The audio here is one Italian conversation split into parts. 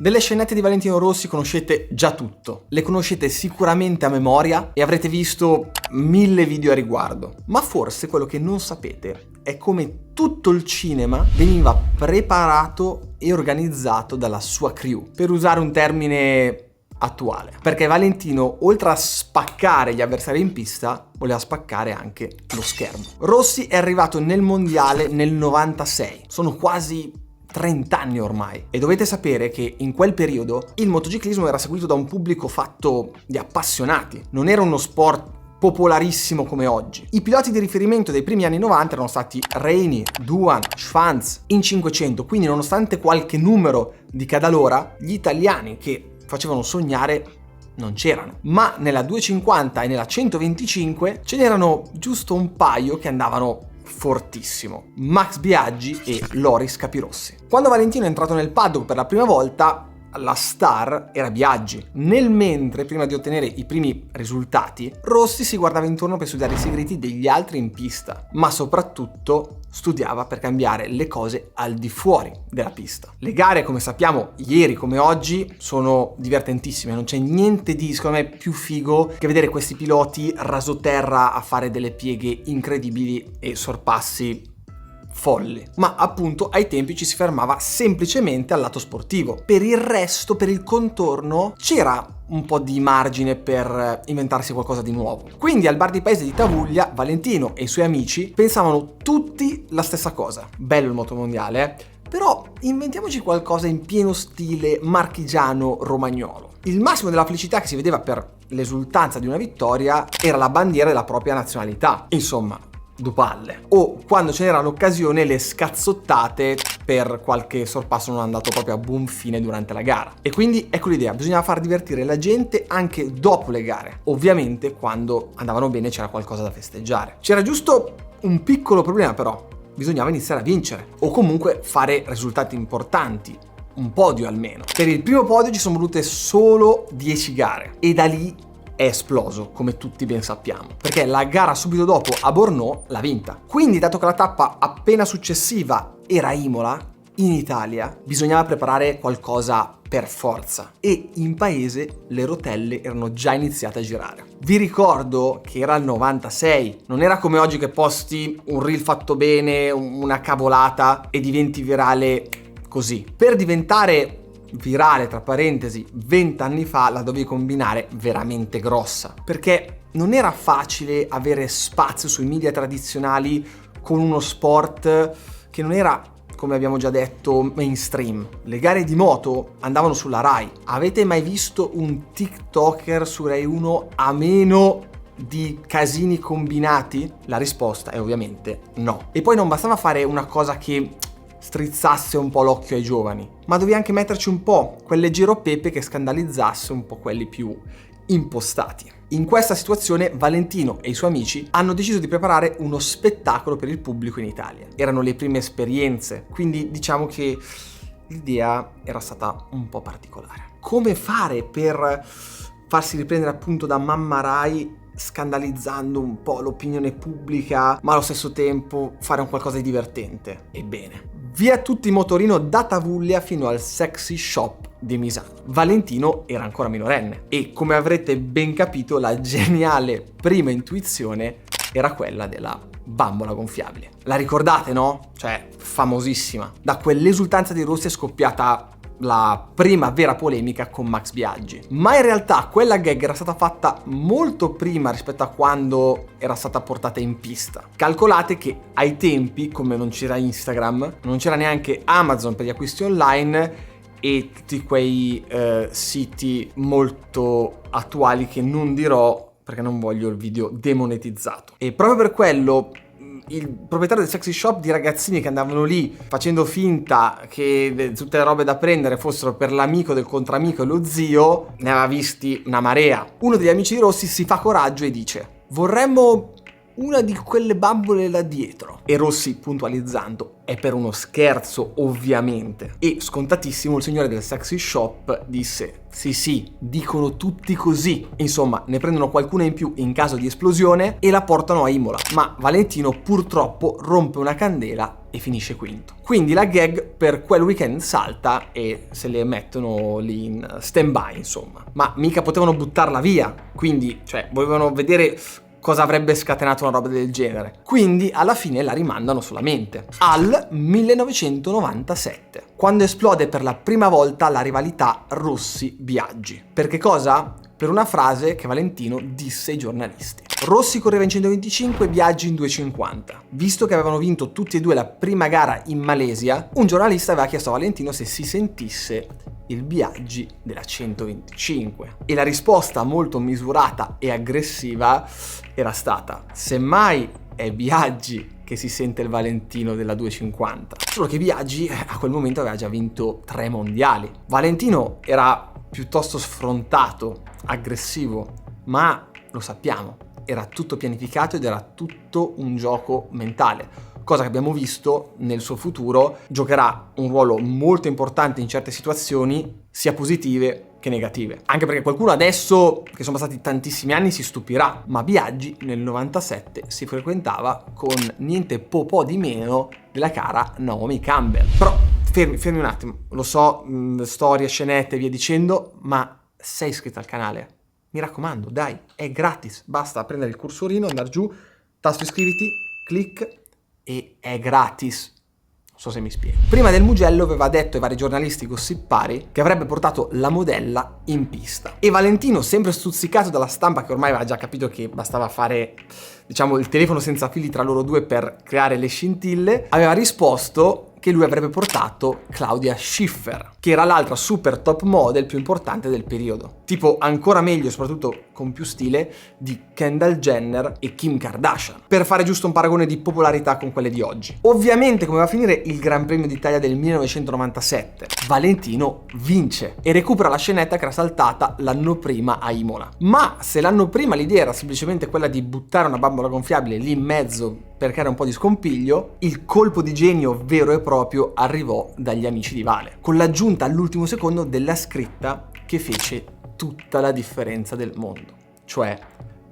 Delle scenette di Valentino Rossi conoscete già tutto, le conoscete sicuramente a memoria e avrete visto 1000 video a riguardo. Ma forse quello che non sapete è come tutto il cinema veniva preparato e organizzato dalla sua crew, per usare un termine attuale. Perché Valentino, oltre a spaccare gli avversari in pista, voleva spaccare anche lo schermo. Rossi è arrivato nel mondiale nel 96, sono quasi 30 anni ormai, e dovete sapere che in quel periodo il motociclismo era seguito da un pubblico fatto di appassionati, non era uno sport popolarissimo come oggi. I piloti di riferimento dei primi anni 90 erano stati Reini, Duan, Schwanz in 500, quindi nonostante qualche numero di cadalora, gli italiani che facevano sognare non c'erano. Ma nella 250 e nella 125 ce n'erano giusto un paio che andavano fortissimo: Max Biaggi e Loris Capirossi. Quando Valentino è entrato nel paddock per la prima volta, la star era Biaggi. Nel mentre, prima di ottenere i primi risultati, Rossi si guardava intorno per studiare i segreti degli altri in pista, ma soprattutto studiava per cambiare le cose al di fuori della pista. Le gare, come sappiamo, ieri come oggi, sono divertentissime, non c'è niente di, secondo me, più figo che vedere questi piloti rasoterra a fare delle pieghe incredibili e sorpassi folli. Ma appunto ai tempi ci si fermava semplicemente al lato sportivo. Per il resto, per il contorno, c'era un po' di margine per inventarsi qualcosa di nuovo. Quindi al bar di paese di Tavuglia, Valentino e i suoi amici pensavano tutti la stessa cosa. Bello il motomondiale, però inventiamoci qualcosa in pieno stile marchigiano-romagnolo. Il massimo della felicità che si vedeva per l'esultanza di una vittoria era la bandiera della propria nazionalità. Insomma, due palle. O quando ce n'era l'occasione, le scazzottate per qualche sorpasso non andato proprio a buon fine durante la gara. E quindi ecco l'idea, bisognava far divertire la gente anche dopo le gare. Ovviamente quando andavano bene c'era qualcosa da festeggiare. C'era giusto un piccolo problema però: bisognava iniziare a vincere o comunque fare risultati importanti, un podio almeno. Per il primo podio ci sono volute solo 10 gare e da lì è esploso, come tutti ben sappiamo, perché la gara subito dopo a Bornò l'ha vinta. Quindi, dato che la tappa appena successiva era Imola, in Italia bisognava preparare qualcosa per forza e in paese le rotelle erano già iniziate a girare. Vi ricordo che era il 96, non era come oggi che posti un reel fatto bene, una cavolata e diventi virale così. Per diventare virale, tra parentesi, 20 anni fa la dovevi combinare veramente grossa, perché non era facile avere spazio sui media tradizionali con uno sport che non era, come abbiamo già detto, mainstream. Le gare di moto andavano sulla Rai. Avete mai visto un TikToker su Rai 1 a meno di casini combinati? La risposta è ovviamente no. E poi non bastava fare una cosa che strizzasse un po' l'occhio ai giovani, ma dovevi anche metterci un po' quel leggero pepe che scandalizzasse un po' quelli più impostati. In questa situazione Valentino e i suoi amici hanno deciso di preparare uno spettacolo per il pubblico in Italia. Erano le prime esperienze, quindi diciamo che l'idea era stata un po' particolare. Come fare per farsi riprendere appunto da Mamma Rai, scandalizzando un po' l'opinione pubblica, ma allo stesso tempo fare un qualcosa di divertente? Ebbene, via tutti i motorino da Tavuglia fino al sexy shop di Misano. Valentino era ancora minorenne e, come avrete ben capito, la geniale prima intuizione era quella della bambola gonfiabile. La ricordate, no? Cioè, famosissima. Da quell'esultanza di Rossi è scoppiata la prima vera polemica con Max Biaggi. Ma in realtà quella gag era stata fatta molto prima rispetto a quando era stata portata in pista. Calcolate che ai tempi, come non c'era Instagram, non c'era neanche Amazon per gli acquisti online e tutti quei siti molto attuali che non dirò perché non voglio il video demonetizzato. E proprio per quello il proprietario del sexy shop, di ragazzini che andavano lì facendo finta che tutte le robe da prendere fossero per l'amico del contramico e lo zio, ne aveva visti una marea. Uno degli amici di Rossi si fa coraggio e dice: vorremmo una di quelle bambole là dietro. E Rossi, puntualizzando, è per uno scherzo ovviamente. E scontatissimo il signore del sexy shop disse: sì, dicono tutti così. Insomma, ne prendono qualcuna in più in caso di esplosione e la portano a Imola. Ma Valentino purtroppo rompe una candela e finisce quinto. Quindi la gag per quel weekend salta e se le mettono lì in stand-by, insomma. Ma mica potevano buttarla via, quindi, cioè, volevano vedere cosa avrebbe scatenato una roba del genere. Quindi alla fine la rimandano solamente al 1997, quando esplode per la prima volta la rivalità Rossi-Biaggi. Per che cosa? Per una frase che Valentino disse ai giornalisti. Rossi correva in 125, Biaggi in 250. Visto che avevano vinto tutti e due la prima gara in Malesia, un giornalista aveva chiesto a Valentino se si sentisse il Biaggi della 125. E la risposta molto misurata e aggressiva era stata: semmai è Biaggi che si sente il Valentino della 250. Solo che Biaggi a quel momento aveva già vinto 3 mondiali. Valentino era piuttosto sfrontato, aggressivo, ma lo sappiamo, era tutto pianificato ed era tutto un gioco mentale, cosa che abbiamo visto nel suo futuro. Giocherà un ruolo molto importante in certe situazioni, sia positive che negative. Anche perché qualcuno adesso, che sono passati tantissimi anni, si stupirà, ma Biaggi nel 97 si frequentava con niente po' di meno della cara Naomi Campbell. Però fermi un attimo, lo so, storie, scenette e via dicendo, ma sei iscritto al canale? Mi raccomando, dai, è gratis, basta prendere il cursorino, andare giù, tasto iscriviti, clic e è gratis. Non so se mi spiego. Prima del Mugello aveva detto ai vari giornalisti gossipari che avrebbe portato la modella in pista. E Valentino, sempre stuzzicato dalla stampa che ormai aveva già capito che bastava fare, diciamo, il telefono senza fili tra loro due per creare le scintille, aveva risposto che lui avrebbe portato Claudia Schiffer, che era l'altra super top model più importante del periodo. Tipo ancora meglio, soprattutto con più stile, di Kendall Jenner e Kim Kardashian, per fare giusto un paragone di popolarità con quelle di oggi. Ovviamente, come va a finire il Gran Premio d'Italia del 1997? Valentino vince e recupera la scenetta che era saltata l'anno prima a Imola. Ma se l'anno prima l'idea era semplicemente quella di buttare una bambola gonfiabile lì in mezzo per creare un po' di scompiglio, il colpo di genio vero e proprio arrivò dagli amici di Vale, con l'aggiunta all'ultimo secondo della scritta che fece tutta la differenza del mondo, cioè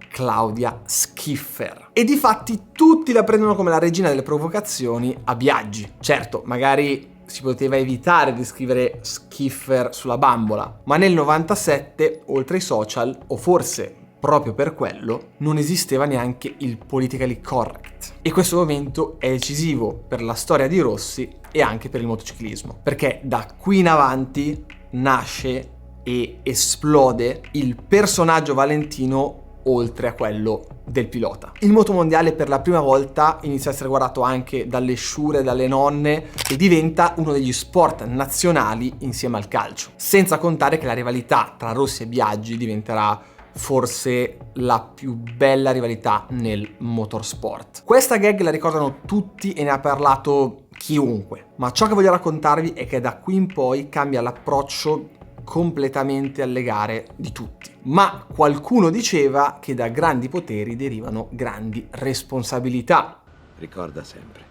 Claudia Schiffer. E difatti tutti la prendono come la regina delle provocazioni a Biaggi. Certo, magari si poteva evitare di scrivere Schiffer sulla bambola, ma nel 97, oltre ai social, o forse proprio per quello, non esisteva neanche il politically correct. E questo momento è decisivo per la storia di Rossi e anche per il motociclismo, perché da qui in avanti nasce e esplode il personaggio Valentino oltre a quello del pilota. Il motomondiale per la prima volta inizia a essere guardato anche dalle sciure, dalle nonne, e diventa uno degli sport nazionali insieme al calcio. Senza contare che la rivalità tra Rossi e Biaggi diventerà forse la più bella rivalità nel motorsport. Questa gag la ricordano tutti e ne ha parlato chiunque, ma ciò che voglio raccontarvi è che da qui in poi cambia l'approccio completamente alle gare di tutti. Ma qualcuno diceva che da grandi poteri derivano grandi responsabilità. Ricorda sempre,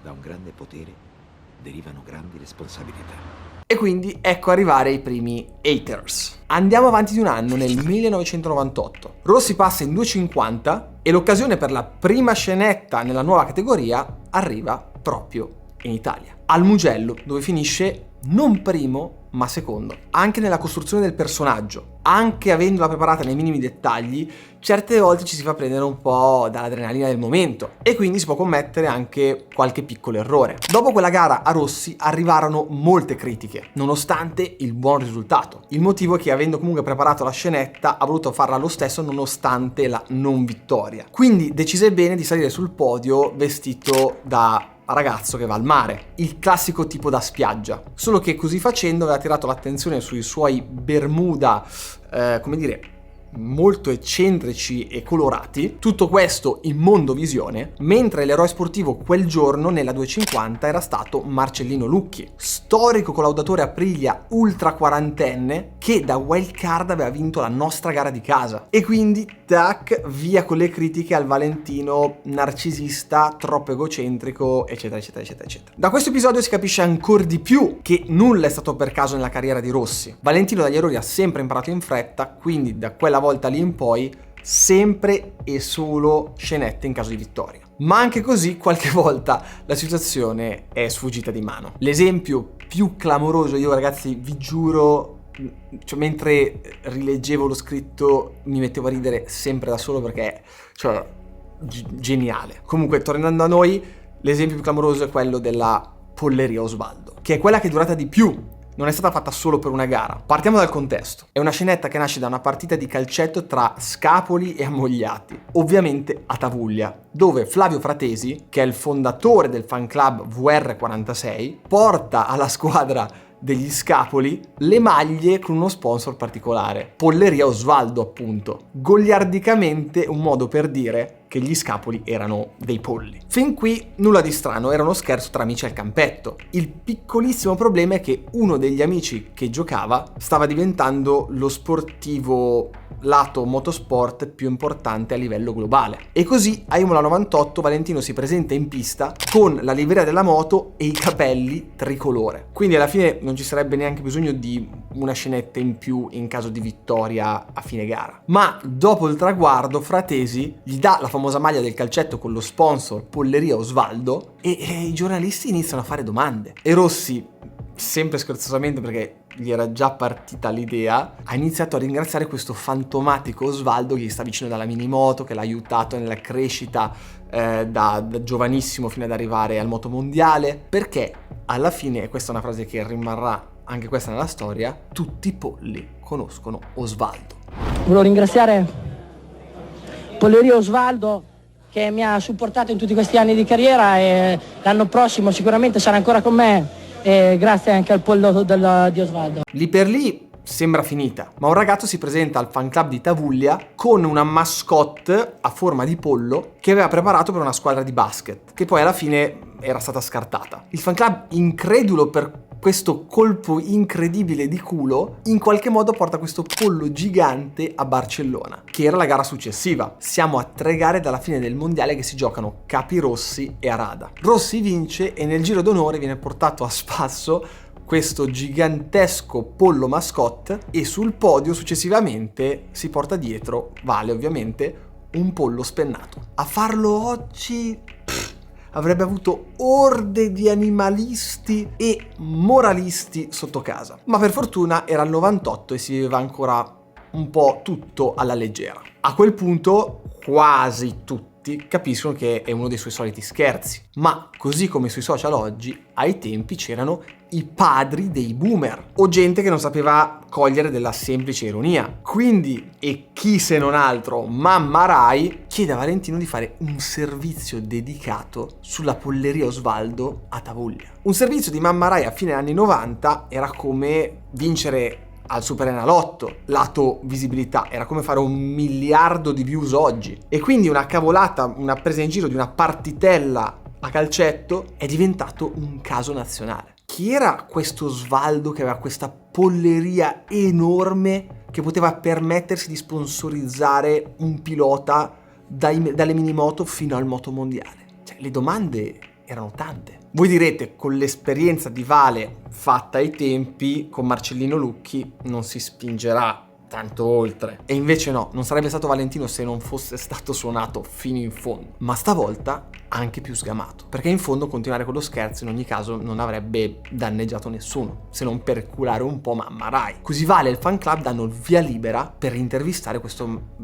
da un grande potere derivano grandi responsabilità. E quindi ecco arrivare i primi haters. Andiamo avanti di un anno, nel 1998. Rossi passa in 250 e l'occasione per la prima scenetta nella nuova categoria arriva proprio in Italia, al Mugello, dove finisce non primo ma secondo. Anche nella costruzione del personaggio, anche avendola preparata nei minimi dettagli, certe volte ci si fa prendere un po' dall'adrenalina del momento e quindi si può commettere anche qualche piccolo errore. Dopo quella gara a Rossi arrivarono molte critiche, nonostante il buon risultato. Il motivo è che, avendo comunque preparato la scenetta, ha voluto farla lo stesso nonostante la non vittoria. Quindi decise bene di salire sul podio vestito da ragazzo che va al mare, il classico tipo da spiaggia, solo che così facendo aveva attirato l'attenzione sui suoi bermuda, come dire, molto eccentrici e colorati. Tutto questo in mondovisione, mentre l'eroe sportivo quel giorno nella 250 era stato Marcellino Lucchi, storico collaudatore Aprilia ultra quarantenne che da wildcard aveva vinto la nostra gara di casa. E quindi tac, via con le critiche al Valentino narcisista, troppo egocentrico, eccetera eccetera eccetera eccetera. Da questo episodio si capisce ancora di più che nulla è stato per caso nella carriera di Rossi. Valentino dagli errori ha sempre imparato in fretta, quindi da quella volta lì in poi sempre e solo scenette in caso di vittoria. Ma anche così qualche volta la situazione è sfuggita di mano. L'esempio più clamoroso, io ragazzi vi giuro, cioè, mentre rileggevo lo scritto mi mettevo a ridere sempre da solo perché, cioè, geniale. Comunque, tornando a noi, l'esempio più clamoroso è quello della Polleria Osvaldo, che è quella che è durata di più. Non è stata fatta solo per una gara. Partiamo dal contesto. È una scenetta che nasce da una partita di calcetto tra Scapoli e Ammogliati, ovviamente a Tavuglia, dove Flavio Fratesi, che è il fondatore del fan club VR46, porta alla squadra degli Scapoli le maglie con uno sponsor particolare, Polleria Osvaldo appunto, goliardicamente un modo per dire che gli Scapoli erano dei polli. Fin qui nulla di strano, era uno scherzo tra amici al campetto. Il piccolissimo problema è che uno degli amici che giocava stava diventando lo sportivo lato motorsport più importante a livello globale. E così a Imola 98 Valentino si presenta in pista con la livrea della moto e i capelli tricolore. Quindi alla fine non ci sarebbe neanche bisogno di una scenetta in più in caso di vittoria a fine gara. Ma dopo il traguardo Fratesi gli dà la famosa maglia del calcetto con lo sponsor Polleria Osvaldo e i giornalisti iniziano a fare domande. E Rossi, sempre scherzosamente perché gli era già partita l'idea, ha iniziato a ringraziare questo fantomatico Osvaldo che gli sta vicino dalla minimoto, che l'ha aiutato nella crescita da giovanissimo fino ad arrivare al motomondiale, perché alla fine, e questa è una frase che rimarrà anche questa nella storia, tutti i polli conoscono Osvaldo. Volevo ringraziare Polleria Osvaldo che mi ha supportato in tutti questi anni di carriera e l'anno prossimo sicuramente sarà ancora con me. E grazie anche al pollo di Osvaldo. Lì per lì sembra finita, ma un ragazzo si presenta al fan club di Tavuglia con una mascotte a forma di pollo che aveva preparato per una squadra di basket, che poi alla fine era stata scartata. Il fan club, incredulo per questo colpo incredibile di culo, in qualche modo porta questo pollo gigante a Barcellona, che era la gara successiva. Siamo a 3 gare dalla fine del mondiale che si giocano Capirossi e Arada. Rossi vince e nel giro d'onore viene portato a spasso questo gigantesco pollo mascotte e sul podio successivamente si porta dietro, vale ovviamente, un pollo spennato. A farlo oggi avrebbe avuto orde di animalisti e moralisti sotto casa. Ma per fortuna era il 98 e si viveva ancora un po' tutto alla leggera. A quel punto quasi tutti capiscono che è uno dei suoi soliti scherzi. Ma così come sui social oggi, ai tempi c'erano i padri dei boomer o gente che non sapeva cogliere della semplice ironia. Quindi, e chi se non altro, Mamma Rai chiede a Valentino di fare un servizio dedicato sulla Polleria Osvaldo a Tavuglia. Un servizio di Mamma Rai a fine anni 90 era come vincere al Superenalotto, lato visibilità, era come fare 1 miliardo di views oggi. E quindi una cavolata, una presa in giro di una partitella a calcetto è diventato un caso nazionale. Chi era questo Osvaldo che aveva questa polleria enorme che poteva permettersi di sponsorizzare un pilota dalle minimoto fino al motomondiale? Cioè, le domande erano tante. Voi direte, con l'esperienza di Vale fatta ai tempi, con Marcellino Lucchi non si spingerà tanto oltre. E invece no, non sarebbe stato Valentino se non fosse stato suonato fino in fondo. Ma stavolta anche più sgamato, perché in fondo continuare con lo scherzo in ogni caso non avrebbe danneggiato nessuno, se non per culare un po' Mamma Rai. Così Vale e il fan club danno il via libera per intervistare questo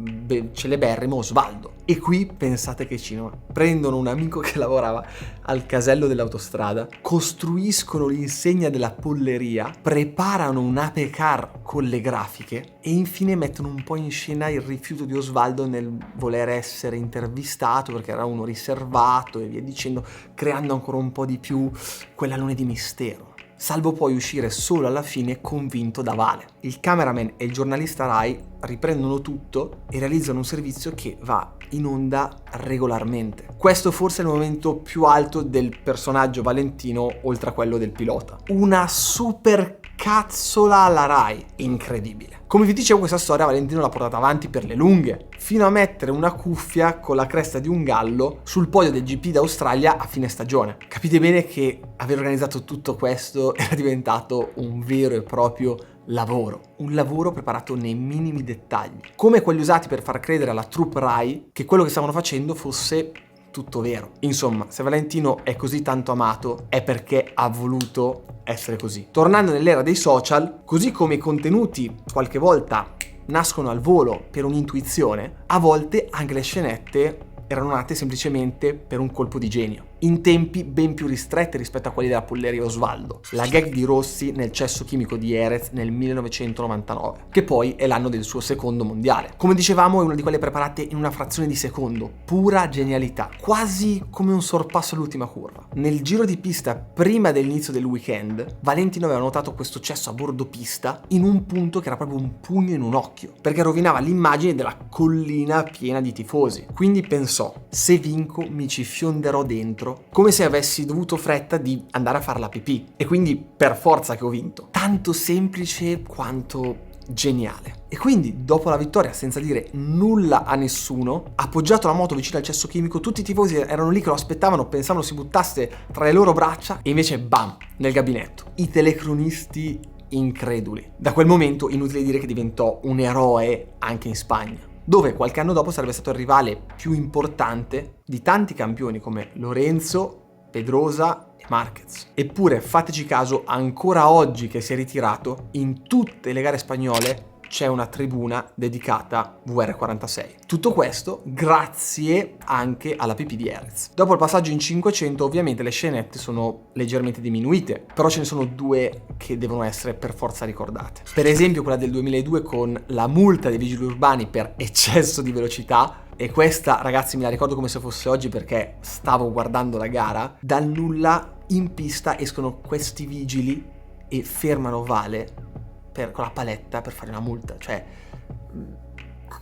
celeberrimo Osvaldo. E qui pensate che cinema. Prendono un amico che lavorava al casello dell'autostrada, costruiscono l'insegna della polleria, preparano un ape car con le grafiche e infine mettono un po' in scena il rifiuto di Osvaldo nel voler essere intervistato perché era uno riservato e via dicendo, creando ancora un po' di più quell'alone di mistero. Salvo poi uscire solo alla fine convinto da Vale. Il cameraman e il giornalista Rai riprendono tutto e realizzano un servizio che va in onda regolarmente. Questo forse è il momento più alto del personaggio Valentino oltre a quello del pilota. Una super cazzola alla Rai, incredibile. Come vi dicevo, questa storia Valentino l'ha portata avanti per le lunghe, fino a mettere una cuffia con la cresta di un gallo sul podio del GP d'Australia a fine stagione. Capite bene che aver organizzato tutto questo era diventato un vero e proprio lavoro, un lavoro preparato nei minimi dettagli, come quelli usati per far credere alla troupe Rai che quello che stavano facendo fosse tutto vero. Insomma, se Valentino è così tanto amato è perché ha voluto essere così. Tornando nell'era dei social, così come i contenuti qualche volta nascono al volo per un'intuizione, a volte anche le scenette erano nate semplicemente per un colpo di genio, in tempi ben più ristretti rispetto a quelli della Polleria Osvaldo, la gag di Rossi nel cesso chimico di Jerez nel 1999, che poi è l'anno del suo secondo mondiale. Come dicevamo, è una di quelle preparate in una frazione di secondo, pura genialità, quasi come un sorpasso all'ultima curva. Nel giro di pista prima dell'inizio del weekend, Valentino aveva notato questo cesso a bordo pista in un punto che era proprio un pugno in un occhio, perché rovinava l'immagine della collina piena di tifosi. Quindi pensò: se vinco mi ci fionderò dentro, come se avessi dovuto fretta di andare a fare la pipì, e quindi per forza che ho vinto. Tanto semplice quanto geniale. E quindi dopo la vittoria, senza dire nulla a nessuno, appoggiato la moto vicino al cesso chimico, tutti i tifosi erano lì che lo aspettavano, pensavano si buttasse tra le loro braccia, e invece bam, nel gabinetto. I telecronisti increduli. Da quel momento inutile dire che diventò un eroe anche in Spagna, dove qualche anno dopo sarebbe stato il rivale più importante di tanti campioni come Lorenzo, Pedrosa e Marquez. Eppure, fateci caso, ancora oggi che si è ritirato, in tutte le gare spagnole c'è una tribuna dedicata VR46. Tutto questo grazie anche alla pipì di Jerez. Dopo il passaggio in 500 ovviamente le scenette sono leggermente diminuite, però ce ne sono due che devono essere per forza ricordate. Per esempio quella del 2002 con la multa dei vigili urbani per eccesso di velocità. E questa, ragazzi, me la ricordo come se fosse oggi perché stavo guardando la gara. Dal nulla in pista escono questi vigili e fermano Vale con la paletta per fare una multa. Cioè,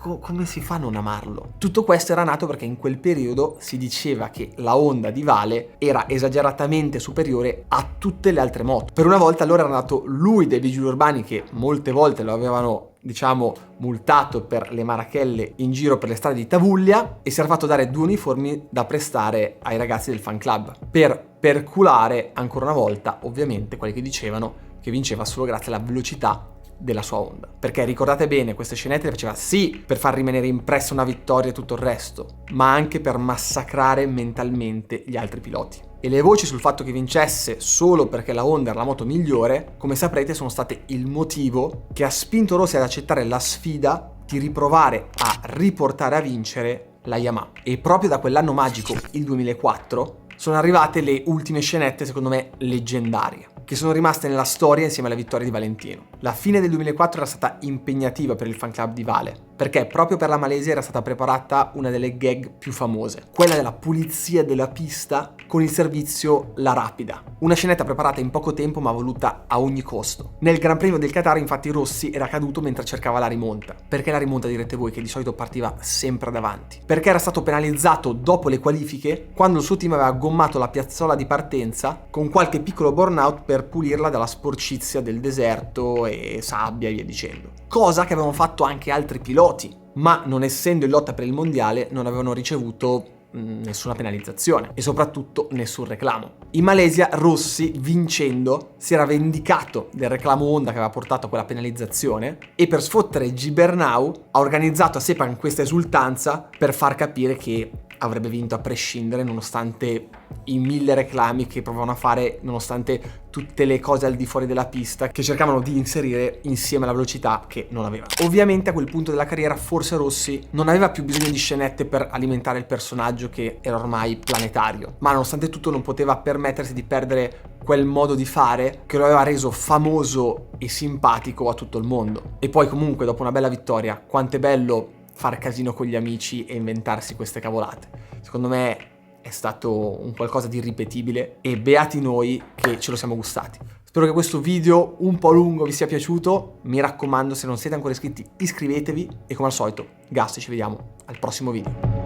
come si fa a non amarlo? Tutto questo era nato perché in quel periodo si diceva che la Honda di Vale era esageratamente superiore a tutte le altre moto. Per una volta allora era nato lui dei vigili urbani che molte volte lo avevano, diciamo, multato per le marachelle in giro per le strade di Tavuglia, e si era fatto dare 2 uniformi da prestare ai ragazzi del fan club per perculare ancora una volta ovviamente quelli che dicevano che vinceva solo grazie alla velocità della sua Honda. Perché ricordate bene, queste scenette le faceva sì per far rimanere impressa una vittoria e tutto il resto, ma anche per massacrare mentalmente gli altri piloti. E le voci sul fatto che vincesse solo perché la Honda era la moto migliore, come saprete, sono state il motivo che ha spinto Rossi ad accettare la sfida di riprovare a riportare a vincere la Yamaha. E proprio da quell'anno magico, il 2004, sono arrivate le ultime scenette, secondo me, leggendarie, che sono rimaste nella storia insieme alla vittoria di Valentino. La fine del 2004 era stata impegnativa per il fan club di Vale, perché proprio per la Malesia era stata preparata una delle gag più famose, quella della pulizia della pista con il servizio La Rapida. Una scenetta preparata in poco tempo ma voluta a ogni costo. Nel Gran Premio del Qatar infatti Rossi era caduto mentre cercava la rimonta. Perché la rimonta, direte voi, che di solito partiva sempre davanti? Perché era stato penalizzato dopo le qualifiche, quando il suo team aveva gommato la piazzola di partenza con qualche piccolo burnout per pulirla dalla sporcizia del deserto e sabbia e via dicendo. Cosa che avevano fatto anche altri piloti, ma non essendo in lotta per il mondiale non avevano ricevuto nessuna penalizzazione e soprattutto nessun reclamo. In Malesia Rossi, vincendo, si era vendicato del reclamo Honda che aveva portato a quella penalizzazione, e per sfottere Gibernau ha organizzato a Sepang questa esultanza per far capire che avrebbe vinto a prescindere, nonostante i 1000 reclami che provavano a fare, nonostante tutte le cose al di fuori della pista che cercavano di inserire insieme alla velocità che non aveva. Ovviamente a quel punto della carriera forse Rossi non aveva più bisogno di scenette per alimentare il personaggio che era ormai planetario, ma nonostante tutto non poteva permettersi di perdere quel modo di fare che lo aveva reso famoso e simpatico a tutto il mondo. E poi comunque dopo una bella vittoria, quanto è bello fare casino con gli amici e inventarsi queste cavolate. Secondo me è stato un qualcosa di irripetibile e beati noi che ce lo siamo gustati. Spero che questo video un po' lungo vi sia piaciuto. Mi raccomando, se non siete ancora iscritti, iscrivetevi e come al solito, gas, ci vediamo al prossimo video.